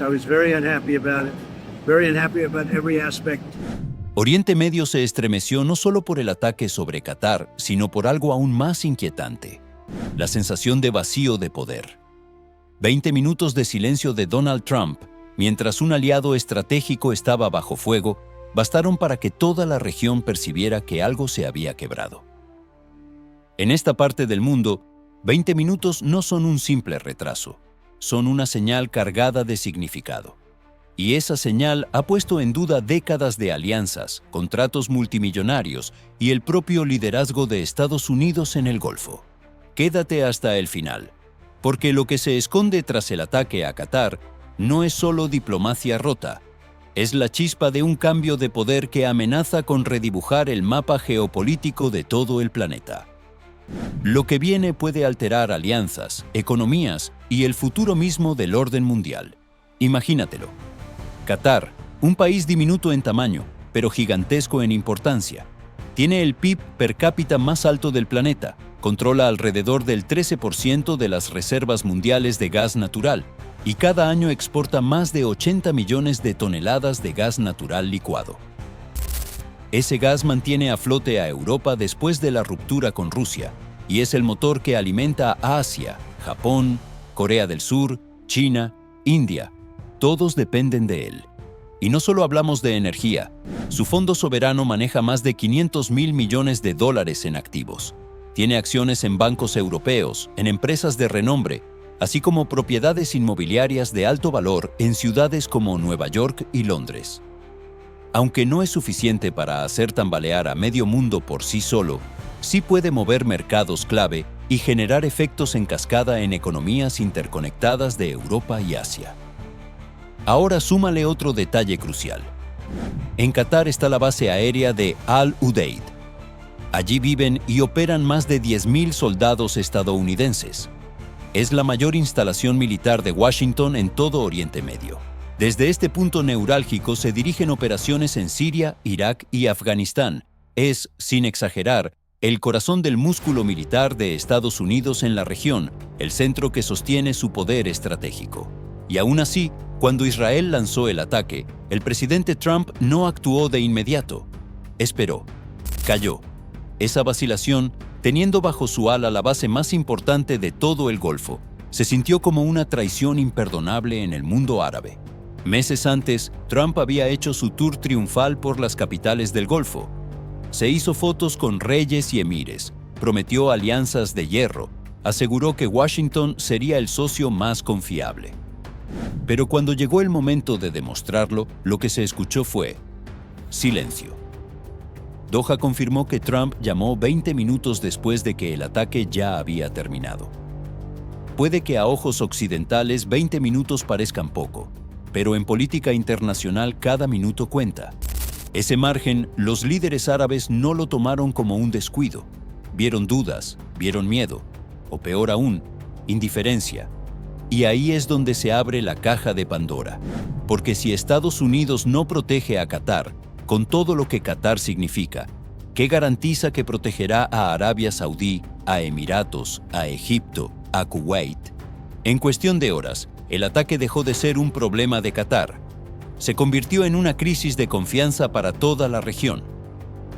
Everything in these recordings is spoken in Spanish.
I was very unhappy about it, very unhappy about every aspect. Oriente Medio se estremeció no solo por el ataque sobre Qatar, sino por algo aún más inquietante: la sensación de vacío de poder. 20 minutos de silencio de Donald Trump, mientras un aliado estratégico estaba bajo fuego, bastaron para que toda la región percibiera que algo se había quebrado. En esta parte del mundo, 20 minutos no son un simple retraso, son una señal cargada de significado. Y esa señal ha puesto en duda décadas de alianzas, contratos multimillonarios y el propio liderazgo de Estados Unidos en el Golfo. Quédate hasta el final, porque lo que se esconde tras el ataque a Qatar no es solo diplomacia rota, es la chispa de un cambio de poder que amenaza con redibujar el mapa geopolítico de todo el planeta. Lo que viene puede alterar alianzas, economías y el futuro mismo del orden mundial. Imagínatelo. Qatar, un país diminuto en tamaño, pero gigantesco en importancia. Tiene el PIB per cápita más alto del planeta, controla alrededor del 13% de las reservas mundiales de gas natural y cada año exporta más de 80 millones de toneladas de gas natural licuado. Ese gas mantiene a flote a Europa después de la ruptura con Rusia y es el motor que alimenta a Asia, Japón, Corea del Sur, China, India. Todos dependen de él. Y no solo hablamos de energía, su fondo soberano maneja más de 500.000 millones de dólares en activos. Tiene acciones en bancos europeos, en empresas de renombre, así como propiedades inmobiliarias de alto valor en ciudades como Nueva York y Londres. Aunque no es suficiente para hacer tambalear a medio mundo por sí solo, sí puede mover mercados clave y generar efectos en cascada en economías interconectadas de Europa y Asia. Ahora súmale otro detalle crucial. En Qatar está la base aérea de Al Udeid. Allí viven y operan más de 10.000 soldados estadounidenses. Es la mayor instalación militar de Washington en todo Oriente Medio. Desde este punto neurálgico se dirigen operaciones en Siria, Irak y Afganistán. Es, sin exagerar, el corazón del músculo militar de Estados Unidos en la región, el centro que sostiene su poder estratégico. Y aún así, cuando Israel lanzó el ataque, el presidente Trump no actuó de inmediato. Esperó. Calló. Esa vacilación, teniendo bajo su ala la base más importante de todo el Golfo, se sintió como una traición imperdonable en el mundo árabe. Meses antes, Trump había hecho su tour triunfal por las capitales del Golfo. Se hizo fotos con reyes y emires, prometió alianzas de hierro, aseguró que Washington sería el socio más confiable. Pero cuando llegó el momento de demostrarlo, lo que se escuchó fue silencio. Doha confirmó que Trump llamó 20 minutos después de que el ataque ya había terminado. Puede que a ojos occidentales 20 minutos parezcan poco, pero en política internacional cada minuto cuenta. Ese margen, los líderes árabes no lo tomaron como un descuido. Vieron dudas, vieron miedo, o peor aún, indiferencia. Y ahí es donde se abre la caja de Pandora. Porque si Estados Unidos no protege a Qatar, con todo lo que Qatar significa, ¿qué garantiza que protegerá a Arabia Saudí, a Emiratos, a Egipto, a Kuwait? En cuestión de horas, el ataque dejó de ser un problema de Qatar. Se convirtió en una crisis de confianza para toda la región.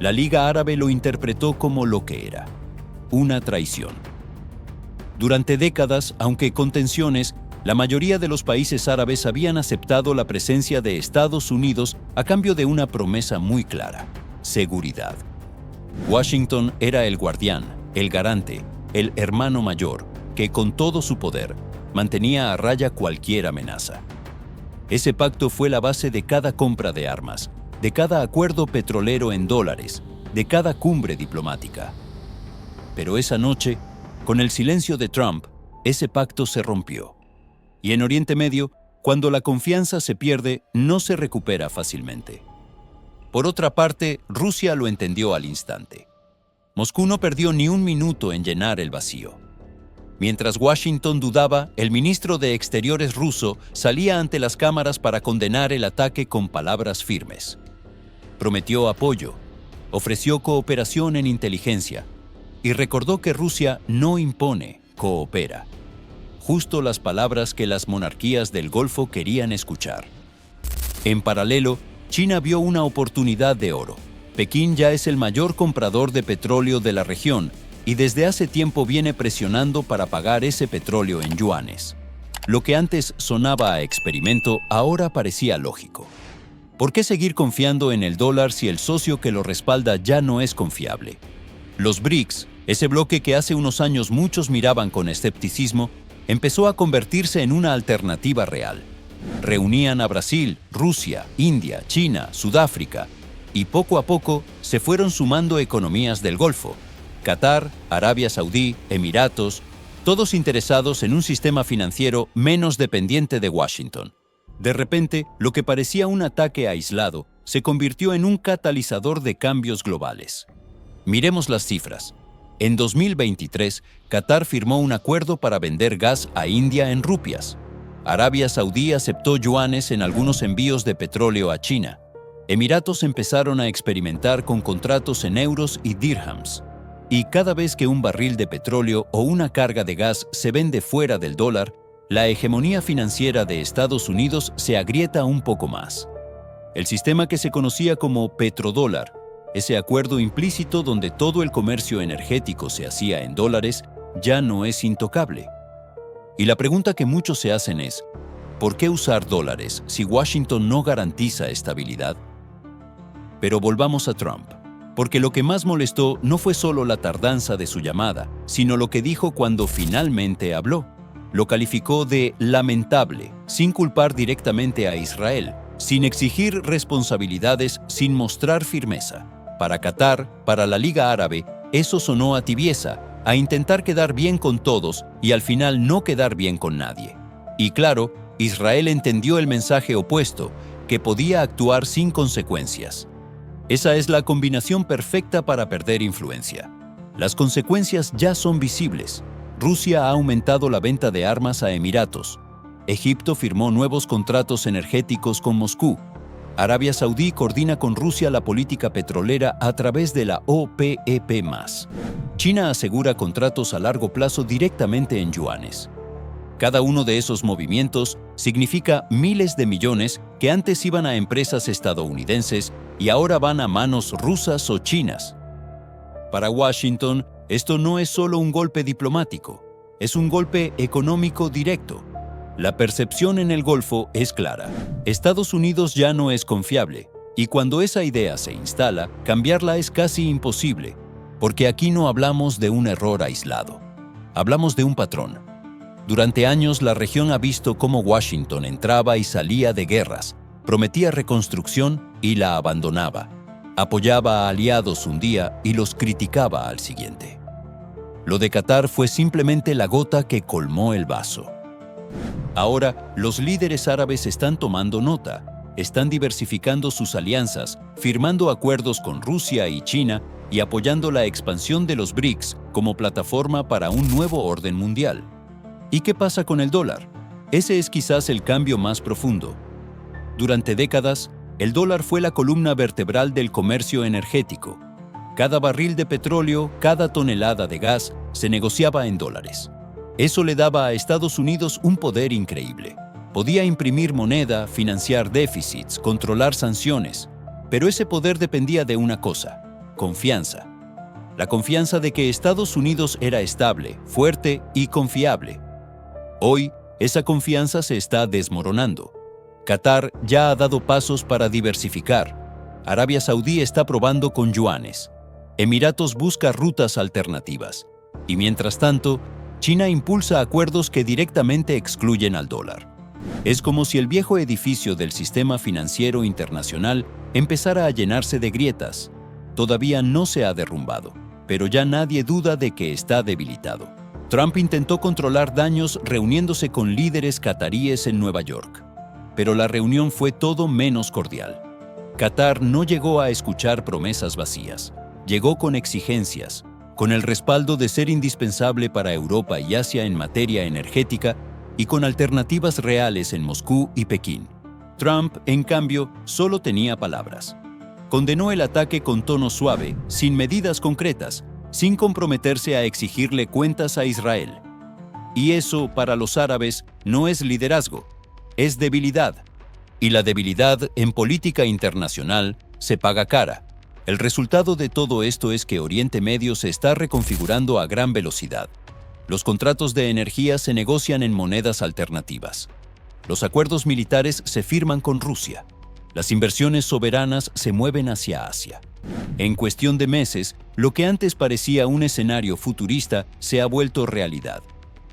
La Liga Árabe lo interpretó como lo que era: una traición. Durante décadas, aunque con tensiones, la mayoría de los países árabes habían aceptado la presencia de Estados Unidos a cambio de una promesa muy clara: seguridad. Washington era el guardián, el garante, el hermano mayor, que con todo su poder mantenía a raya cualquier amenaza. Ese pacto fue la base de cada compra de armas, de cada acuerdo petrolero en dólares, de cada cumbre diplomática. Pero esa noche, con el silencio de Trump, ese pacto se rompió. Y en Oriente Medio, cuando la confianza se pierde, no se recupera fácilmente. Por otra parte, Rusia lo entendió al instante. Moscú no perdió ni un minuto en llenar el vacío. Mientras Washington dudaba, el ministro de Exteriores ruso salía ante las cámaras para condenar el ataque con palabras firmes. Prometió apoyo, ofreció cooperación en inteligencia y recordó que Rusia no impone, coopera. justo las palabras que las monarquías del Golfo querían escuchar. En paralelo, China vio una oportunidad de oro. Pekín ya es el mayor comprador de petróleo de la región y desde hace tiempo viene presionando para pagar ese petróleo en yuanes. Lo que antes sonaba a experimento ahora parecía lógico. ¿Por qué seguir confiando en el dólar si el socio que lo respalda ya no es confiable? Los BRICS, ese bloque que hace unos años muchos miraban con escepticismo, empezó a convertirse en una alternativa real. Reunían a Brasil, Rusia, India, China, Sudáfrica, y poco a poco se fueron sumando economías del Golfo: Qatar, Arabia Saudí, Emiratos, todos interesados en un sistema financiero menos dependiente de Washington. De repente, lo que parecía un ataque aislado se convirtió en un catalizador de cambios globales. Miremos las cifras. En 2023, Qatar firmó un acuerdo para vender gas a India en rupias. Arabia Saudí aceptó yuanes en algunos envíos de petróleo a China. Emiratos empezaron a experimentar con contratos en euros y dirhams. Y cada vez que un barril de petróleo o una carga de gas se vende fuera del dólar, la hegemonía financiera de Estados Unidos se agrieta un poco más. El sistema que se conocía como petrodólar, ese acuerdo implícito donde todo el comercio energético se hacía en dólares, ya no es intocable. Y la pregunta que muchos se hacen es, ¿por qué usar dólares si Washington no garantiza estabilidad? Pero volvamos a Trump, porque lo que más molestó no fue solo la tardanza de su llamada, sino lo que dijo cuando finalmente habló. Lo calificó de lamentable, sin culpar directamente a Israel, sin exigir responsabilidades, sin mostrar firmeza. Para Qatar, para la Liga Árabe, eso sonó a tibieza, a intentar quedar bien con todos y al final no quedar bien con nadie. Y claro, Israel entendió el mensaje opuesto, que podía actuar sin consecuencias. Esa es la combinación perfecta para perder influencia. Las consecuencias ya son visibles. Rusia ha aumentado la venta de armas a Emiratos. Egipto firmó nuevos contratos energéticos con Moscú. Arabia Saudí coordina con Rusia la política petrolera a través de la OPEP+. China asegura contratos a largo plazo directamente en yuanes. Cada uno de esos movimientos significa miles de millones que antes iban a empresas estadounidenses y ahora van a manos rusas o chinas. Para Washington, esto no es solo un golpe diplomático, es un golpe económico directo. La percepción en el Golfo es clara. Estados Unidos ya no es confiable, y cuando esa idea se instala, cambiarla es casi imposible, porque aquí no hablamos de un error aislado. Hablamos de un patrón. Durante años la región ha visto cómo Washington entraba y salía de guerras, prometía reconstrucción y la abandonaba, apoyaba a aliados un día y los criticaba al siguiente. Lo de Qatar fue simplemente la gota que colmó el vaso. Ahora, los líderes árabes están tomando nota, están diversificando sus alianzas, firmando acuerdos con Rusia y China y apoyando la expansión de los BRICS como plataforma para un nuevo orden mundial. ¿Y qué pasa con el dólar? Ese es quizás el cambio más profundo. Durante décadas, el dólar fue la columna vertebral del comercio energético. Cada barril de petróleo, cada tonelada de gas, se negociaba en dólares. Eso le daba a Estados Unidos un poder increíble. Podía imprimir moneda, financiar déficits, controlar sanciones, pero ese poder dependía de una cosa: confianza. La confianza de que Estados Unidos era estable, fuerte y confiable. Hoy, esa confianza se está desmoronando. Qatar ya ha dado pasos para diversificar. Arabia Saudí está probando con yuanes. Emiratos busca rutas alternativas. Y mientras tanto, China impulsa acuerdos que directamente excluyen al dólar. Es como si el viejo edificio del sistema financiero internacional empezara a llenarse de grietas. Todavía no se ha derrumbado, pero ya nadie duda de que está debilitado. Trump intentó controlar daños reuniéndose con líderes cataríes en Nueva York, pero la reunión fue todo menos cordial. Qatar no llegó a escuchar promesas vacías, llegó con exigencias, con el respaldo de ser indispensable para Europa y Asia en materia energética y con alternativas reales en Moscú y Pekín. Trump, en cambio, solo tenía palabras. Condenó el ataque con tono suave, sin medidas concretas, sin comprometerse a exigirle cuentas a Israel. Y eso, para los árabes, no es liderazgo, es debilidad. Y la debilidad en política internacional se paga cara. El resultado de todo esto es que Oriente Medio se está reconfigurando a gran velocidad. Los contratos de energía se negocian en monedas alternativas. Los acuerdos militares se firman con Rusia. Las inversiones soberanas se mueven hacia Asia. En cuestión de meses, lo que antes parecía un escenario futurista se ha vuelto realidad.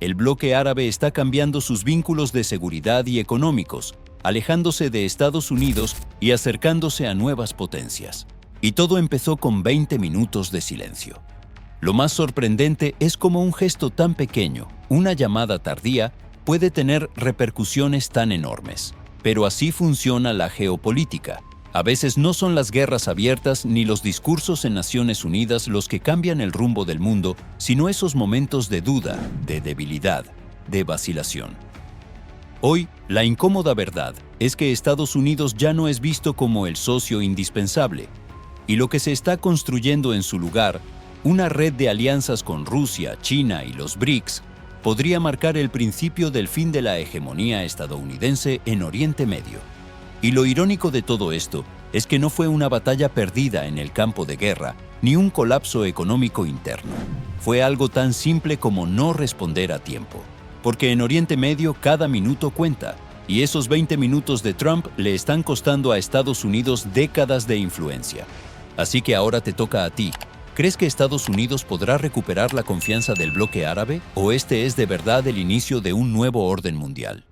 El bloque árabe está cambiando sus vínculos de seguridad y económicos, alejándose de Estados Unidos y acercándose a nuevas potencias. Y todo empezó con 20 minutos de silencio. Lo más sorprendente es cómo un gesto tan pequeño, una llamada tardía, puede tener repercusiones tan enormes. Pero así funciona la geopolítica. A veces no son las guerras abiertas ni los discursos en Naciones Unidas los que cambian el rumbo del mundo, sino esos momentos de duda, de debilidad, de vacilación. Hoy, la incómoda verdad es que Estados Unidos ya no es visto como el socio indispensable, y lo que se está construyendo en su lugar, una red de alianzas con Rusia, China y los BRICS, podría marcar el principio del fin de la hegemonía estadounidense en Oriente Medio. Y lo irónico de todo esto es que no fue una batalla perdida en el campo de guerra, ni un colapso económico interno. Fue algo tan simple como no responder a tiempo. Porque en Oriente Medio cada minuto cuenta, y esos 20 minutos de Trump le están costando a Estados Unidos décadas de influencia. Así que ahora te toca a ti. ¿Crees que Estados Unidos podrá recuperar la confianza del bloque árabe o este es de verdad el inicio de un nuevo orden mundial?